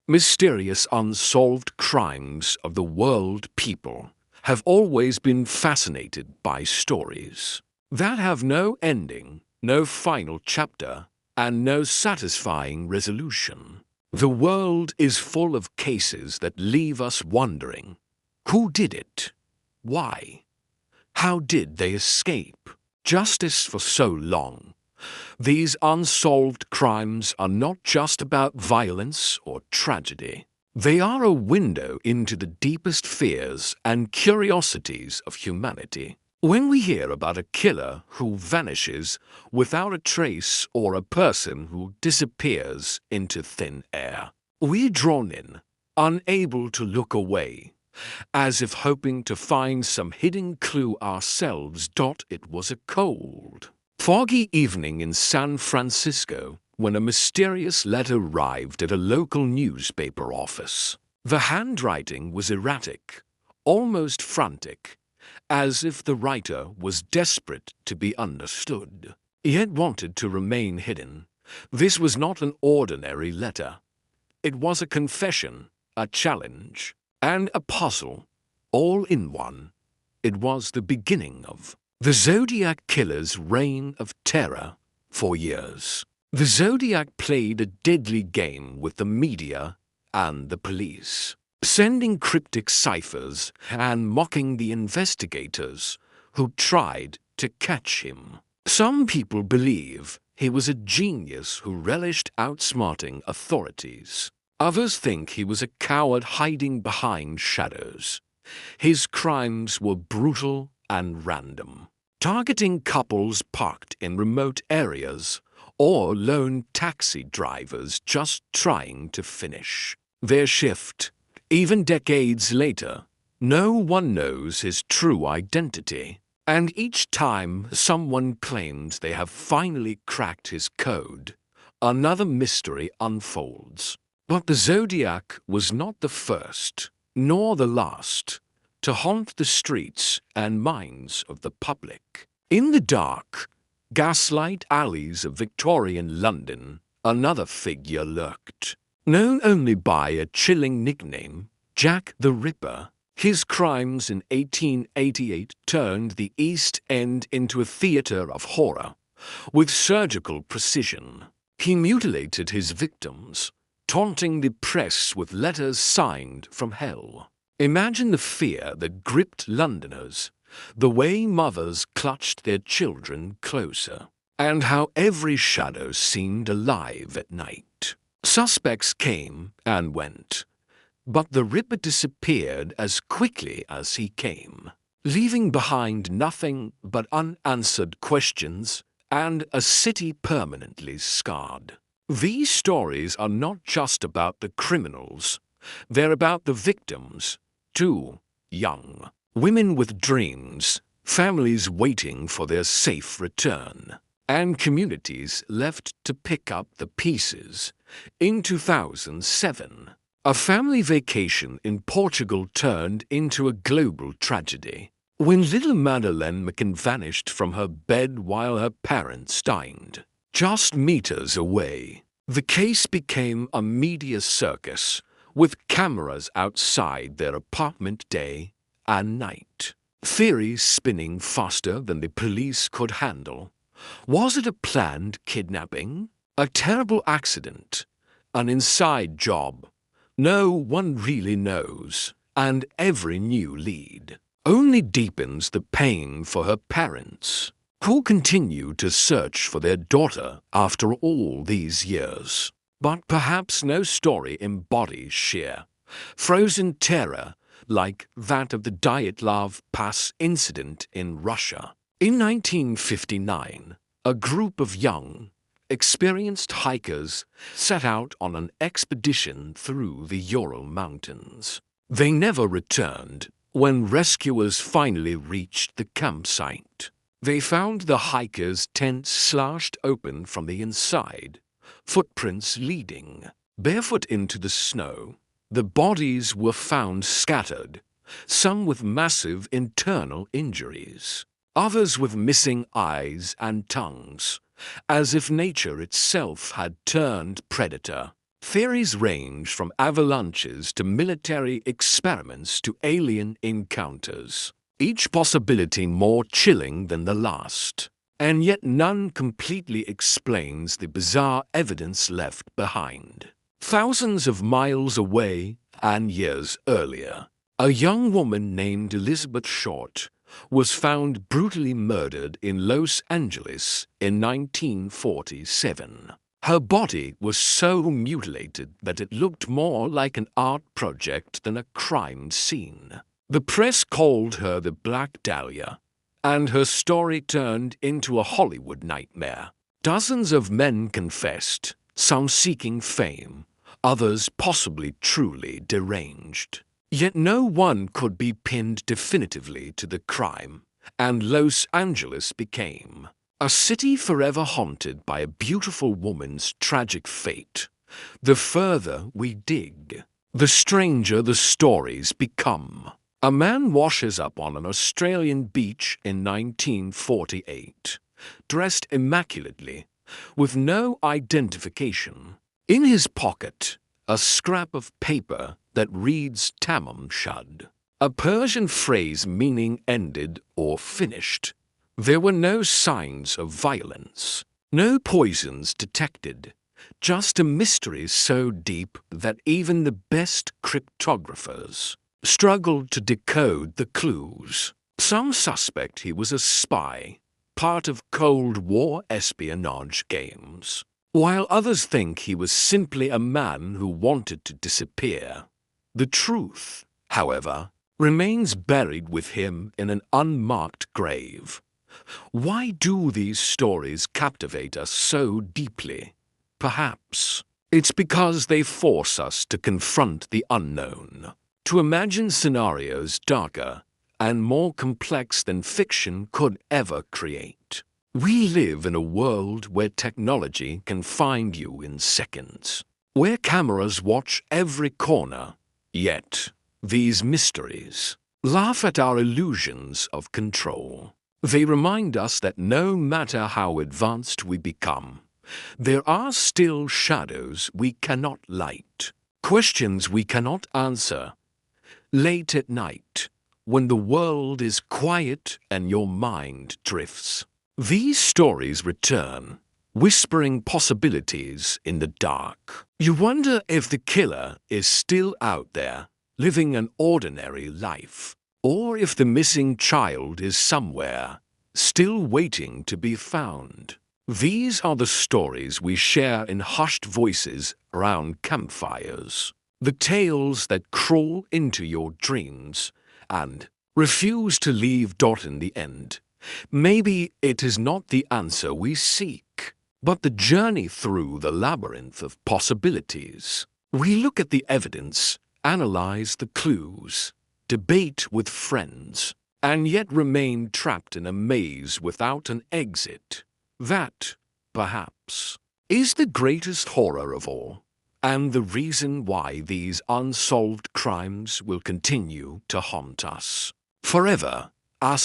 Mysterious unsolved crimes of the world people have always been fascinated by stories that have no ending, no final chapter, and no satisfying resolution. The world is full of cases that leave us wondering, who did it? Why? How did they escape justice for so long? These unsolved crimes are not just about violence or tragedy. They are a window into the deepest fears and curiosities of humanity. When we hear about a killer who vanishes without a trace or a person who disappears into thin air, we're drawn in, unable to look away, as if hoping to find some hidden clue ourselves. It was a cold, foggy evening in San Francisco when a mysterious letter arrived at a local newspaper office. The handwriting was erratic, almost frantic, as if the writer was desperate to be understood, yet wanted to remain hidden. This was not an ordinary letter. It was a confession, a challenge, and a puzzle, all in one. It was the beginning of the Zodiac Killer's reign of terror for years. The Zodiac played a deadly game with the media and the police, sending cryptic ciphers and mocking the investigators who tried to catch him. Some people believe he was a genius who relished outsmarting authorities. Others think he was a coward hiding behind shadows. His crimes were brutal and random, targeting couples parked in remote areas or lone taxi drivers just trying to finish their shift. Even decades later, no one knows his true identity, and each time someone claims they have finally cracked his code, another mystery unfolds. But the Zodiac was not the first, nor the last, to haunt the streets and minds of the public. In the dark, gaslight alleys of Victorian London, another figure lurked. Known only by a chilling nickname, Jack the Ripper, his crimes in 1888 turned the East End into a theater of horror. With surgical precision, he mutilated his victims, taunting the press with letters signed from hell. Imagine the fear that gripped Londoners, the way mothers clutched their children closer, and how every shadow seemed alive at night. Suspects came and went, but the Ripper disappeared as quickly as he came, leaving behind nothing but unanswered questions and a city permanently scarred. These stories are not just about the criminals, they're about the victims, too. Young women with dreams, families waiting for their safe return, and communities left to pick up the pieces. In 2007, a family vacation in Portugal turned into a global tragedy when little Madeleine McCann vanished from her bed while her parents dined just meters away. The case became a media circus, with cameras outside their apartment day and night. Theories spinning faster than the police could handle. Was it a planned kidnapping? A terrible accident? An inside job? No one really knows, and every new lead only deepens the pain for her parents, who continue to search for their daughter after all these years. But perhaps no story embodies sheer, frozen terror like that of the Dyatlov Pass incident in Russia. In 1959, a group of young, experienced hikers set out on an expedition through the Ural Mountains. They never returned. When rescuers finally reached the campsite, they found the hikers' tents slashed open from the inside, footprints leading barefoot into the snow. The bodies were found scattered, some with massive internal injuries, others with missing eyes and tongues, as if nature itself had turned predator. Theories range from avalanches to military experiments to alien encounters, each possibility more chilling than the last. And yet none completely explains the bizarre evidence left behind. Thousands of miles away and years earlier, a young woman named Elizabeth Short was found brutally murdered in Los Angeles in 1947. Her body was so mutilated that it looked more like an art project than a crime scene. The press called her the Black Dahlia, and her story turned into a Hollywood nightmare. Dozens of men confessed, some seeking fame, others possibly truly deranged. Yet no one could be pinned definitively to the crime, and Los Angeles became a city forever haunted by a beautiful woman's tragic fate. The further we dig, the stranger the stories become. A man washes up on an Australian beach in 1948, dressed immaculately, with no identification. In his pocket, a scrap of paper that reads Tamam Shud, a Persian phrase meaning ended or finished. There were no signs of violence, no poisons detected, just a mystery so deep that even the best cryptographers struggled to decode the clues. Some suspect he was a spy, part of Cold War espionage games, while others think he was simply a man who wanted to disappear. The truth, however, remains buried with him in an unmarked grave. Why do these stories captivate us so deeply? Perhaps it's because they force us to confront the unknown, to imagine scenarios darker and more complex than fiction could ever create. We live in a world where technology can find you in seconds, where cameras watch every corner, yet these mysteries laugh at our illusions of control. They remind us that no matter how advanced we become, there are still shadows we cannot light, questions we cannot answer. Late at night, when the world is quiet and your mind drifts, these stories return, whispering possibilities in the dark. You wonder if the killer is still out there, living an ordinary life, or if the missing child is somewhere, still waiting to be found. These are the stories we share in hushed voices around campfires, the tales that crawl into your dreams and refuse to leave. In the end, maybe it is not the answer we seek, but the journey through the labyrinth of possibilities. We look at the evidence, analyze the clues, debate with friends, and yet remain trapped in a maze without an exit. That, perhaps, is the greatest horror of all, and the reason why these unsolved crimes will continue to haunt us forever. On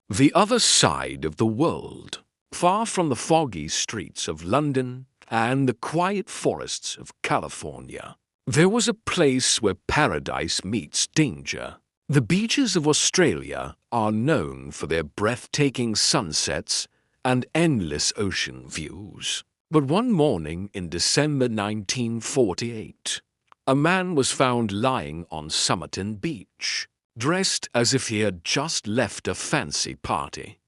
the other side of the world, far from the foggy streets of London and the quiet forests of California, there was a place where paradise meets danger. The beaches of Australia are known for their breathtaking sunsets and endless ocean views. But one morning in December 1948, a man was found lying on Somerton Beach, dressed as if he had just left a fancy party.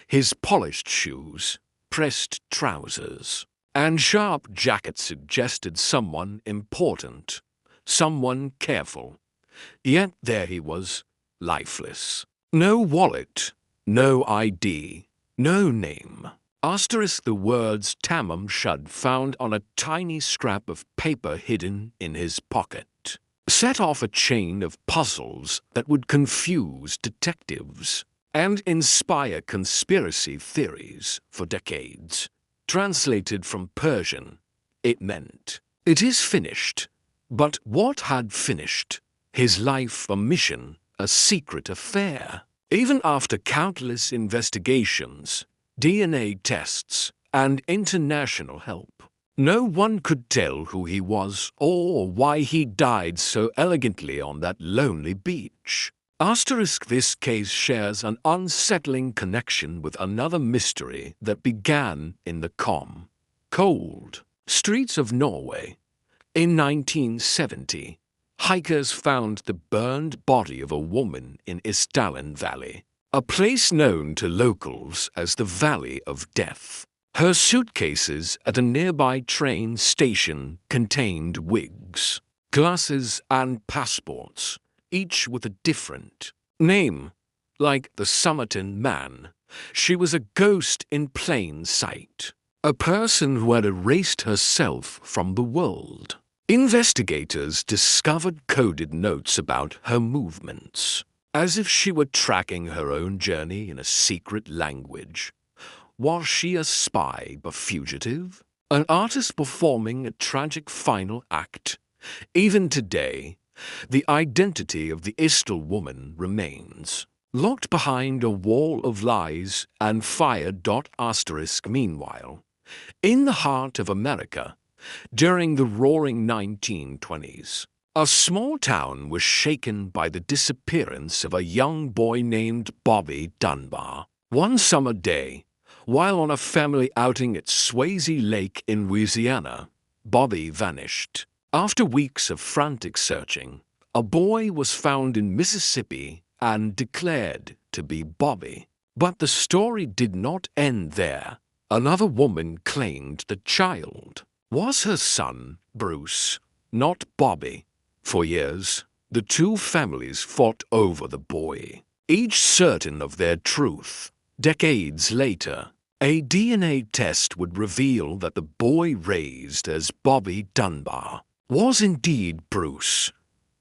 His polished shoes, pressed trousers, and sharp jacket suggested someone important, someone careful. Yet there he was, lifeless. No wallet, no ID, no name. The words Tamam Shud found on a tiny scrap of paper hidden in his pocket set off a chain of puzzles that would confuse detectives and inspire conspiracy theories for decades. Translated from Persian, it meant, "It is finished." But what had finished? His life a mission, a secret affair. Even after countless investigations, DNA tests, and international help, No one could tell who he was or why he died so elegantly on that lonely beach. This case shares an unsettling connection with another mystery that began in the cold streets of Norway. In 1970, hikers found the burned body of a woman in Isdalen Valley, a place known to locals as the Valley of Death. Her suitcases at a nearby train station contained wigs, glasses, and passports, each with a different name. Like the Somerton Man, she was a ghost in plain sight, a person who had erased herself from the world. Investigators discovered coded notes about her movements, as if she were tracking her own journey in a secret language. Was she a spy, a fugitive? An artist performing a tragic final act? Even today, the identity of the Isdal woman remains, locked behind a wall of lies and fire. Meanwhile, in the heart of America, during the roaring 1920s, a small town was shaken by the disappearance of a young boy named Bobby Dunbar. One summer day, while on a family outing at Swayze Lake in Louisiana, Bobby vanished. After weeks of frantic searching, a boy was found in Mississippi and declared to be Bobby. But the story did not end there. Another woman claimed the child was her son, Bruce, not Bobby. For years, the two families fought over the boy, each certain of their truth. Decades later, a DNA test would reveal that the boy raised as Bobby Dunbar was indeed Bruce.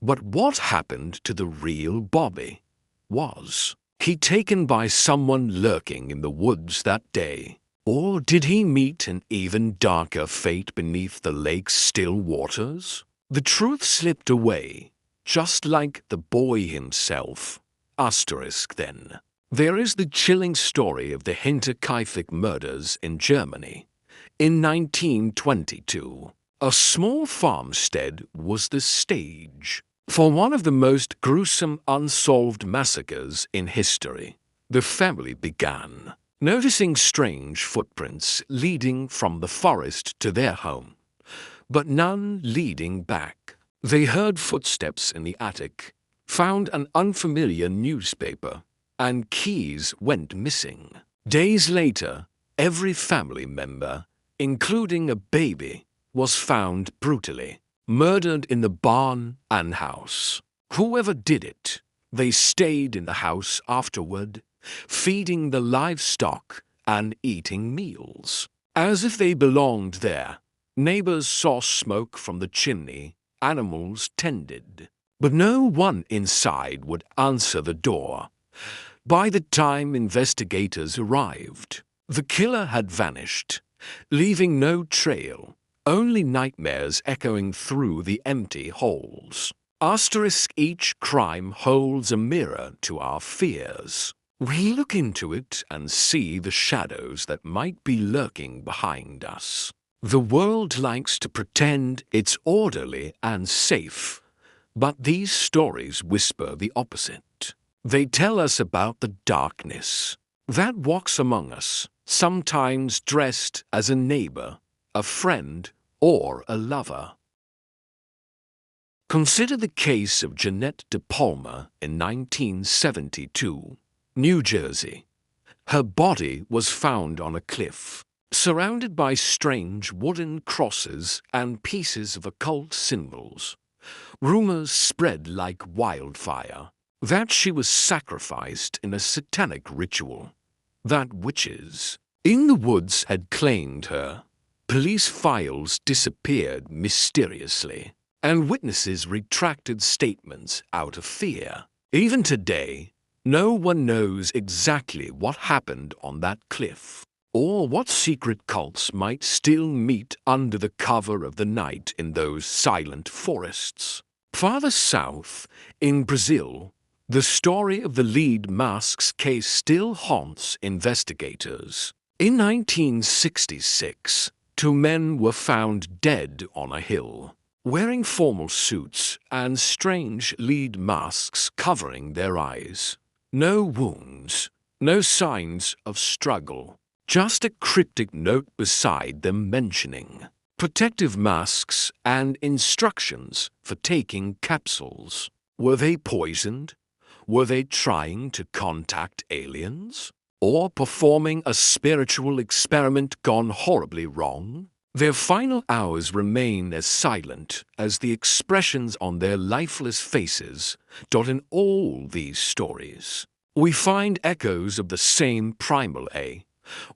But what happened to the real Bobby? Was he taken by someone lurking in the woods that day? Or did he meet an even darker fate beneath the lake's still waters? The truth slipped away, just like the boy himself. Then. There is the chilling story of the Hinterkaifeck murders in Germany. In 1922, a small farmstead was the stage for one of the most gruesome unsolved massacres in history. The family began noticing strange footprints leading from the forest to their home, but none leading back. They heard footsteps in the attic, found an unfamiliar newspaper, and keys went missing. Days later, every family member, including a baby, was found brutally murdered in the barn and house. Whoever did it, they stayed in the house afterward, feeding the livestock and eating meals, as if they belonged there. Neighbors saw smoke from the chimney, animals tended, but no one inside would answer the door. By the time investigators arrived, the killer had vanished, leaving no trail, only nightmares echoing through the empty halls. Each crime holds a mirror to our fears. We look into it and see the shadows that might be lurking behind us. The world likes to pretend it's orderly and safe, but these stories whisper the opposite. They tell us about the darkness that walks among us, sometimes dressed as a neighbor, a friend, or a lover. Consider the case of Jeanette De Palma in 1972, New Jersey. Her body was found on a cliff, surrounded by strange wooden crosses and pieces of occult symbols. Rumors spread like wildfire that she was sacrificed in a satanic ritual, that witches in the woods had claimed her. Police files disappeared mysteriously, and witnesses retracted statements out of fear. Even today, no one knows exactly what happened on that cliff, or what secret cults might still meet under the cover of the night in those silent forests. Farther south, in Brazil, the story of the lead masks case still haunts investigators. In 1966, Two men were found dead on a hill, wearing formal suits and strange lead masks covering their eyes. No wounds, no signs of struggle, just a cryptic note beside them mentioning protective masks and instructions for taking capsules. Were they poisoned? Were they trying to contact aliens? Or performing a spiritual experiment gone horribly wrong? Their final hours remain as silent as the expressions on their lifeless faces dot in all these stories. We find echoes of the same primal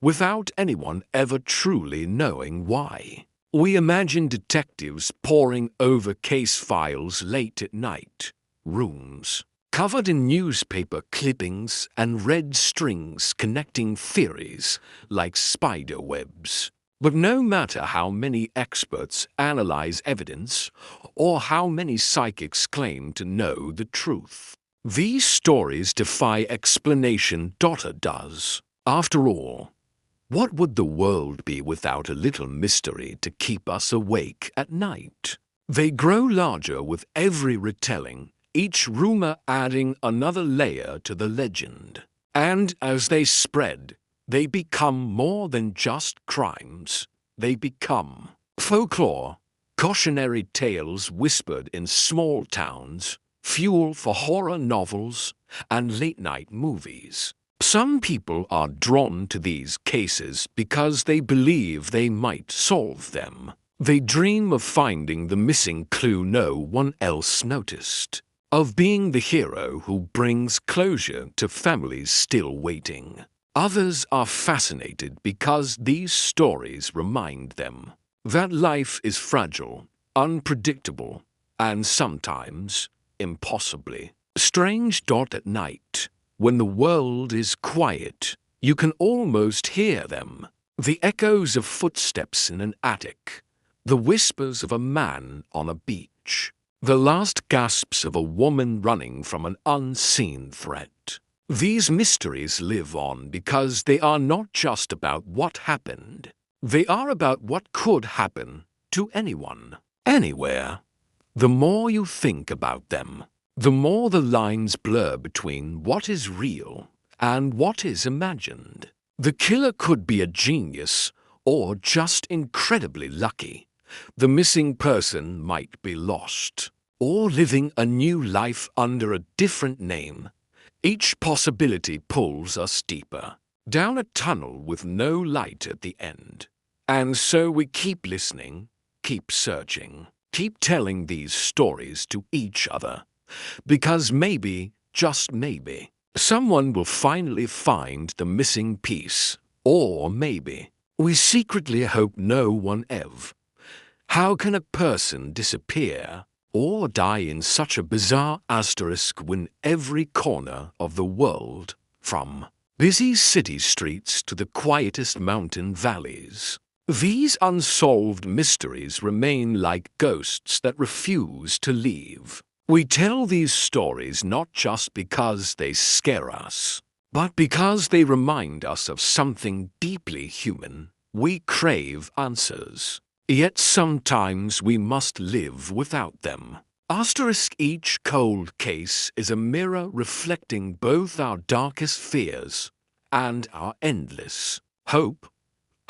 without anyone ever truly knowing why. We imagine detectives poring over case files late at night, rooms covered in newspaper clippings and red strings connecting theories like spider webs. But no matter how many experts analyze evidence or how many psychics claim to know the truth, these stories defy explanation. Does. After all, what would the world be without a little mystery to keep us awake at night? They grow larger with every retelling, each rumor adding another layer to the legend. And as they spread, they become more than just crimes. They become folklore, cautionary tales whispered in small towns, fuel for horror novels and late-night movies. Some people are drawn to these cases because they believe they might solve them. They dream of finding the missing clue no one else noticed, of being the hero who brings closure to families still waiting. Others are fascinated because these stories remind them that life is fragile, unpredictable, and sometimes impossibly strange. At night, when the world is quiet, you can almost hear them. The echoes of footsteps in an attic, the whispers of a man on a beach, the last gasps of a woman running from an unseen threat. These mysteries live on because they are not just about what happened. They are about what could happen to anyone, anywhere. The more you think about them, the more the lines blur between what is real and what is imagined. The killer could be a genius or just incredibly lucky. The missing person might be lost or living a new life under a different name. Each possibility pulls us deeper, down a tunnel with no light at the end. And so we keep listening, keep searching, keep telling these stories to each other. Because maybe, just maybe, someone will finally find the missing piece. Or maybe, we secretly hope no one ever. How can a person disappear or die in such a bizarre asterisk when every corner of the world, from busy city streets to the quietest mountain valleys, these unsolved mysteries remain like ghosts that refuse to leave? We tell these stories not just because they scare us, but because they remind us of something deeply human. We crave answers. Yet sometimes we must live without them. Each cold case is a mirror reflecting both our darkest fears and our endless hope.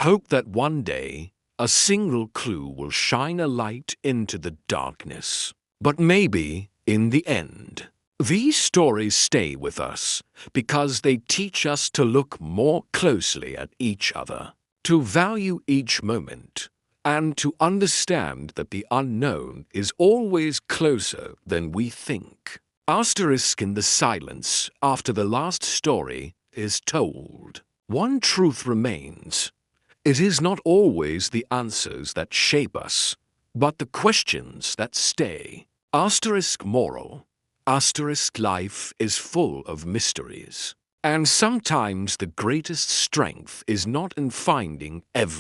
Hope that one day a single clue will shine a light into the darkness. But maybe, in the end, these stories stay with us because they teach us to look more closely at each other, to value each moment, and to understand that the unknown is always closer than we think. In the silence after the last story is told, one truth remains. It is not always the answers that shape us, but the questions that stay. Moral. Life is full of mysteries. And sometimes the greatest strength is not in finding every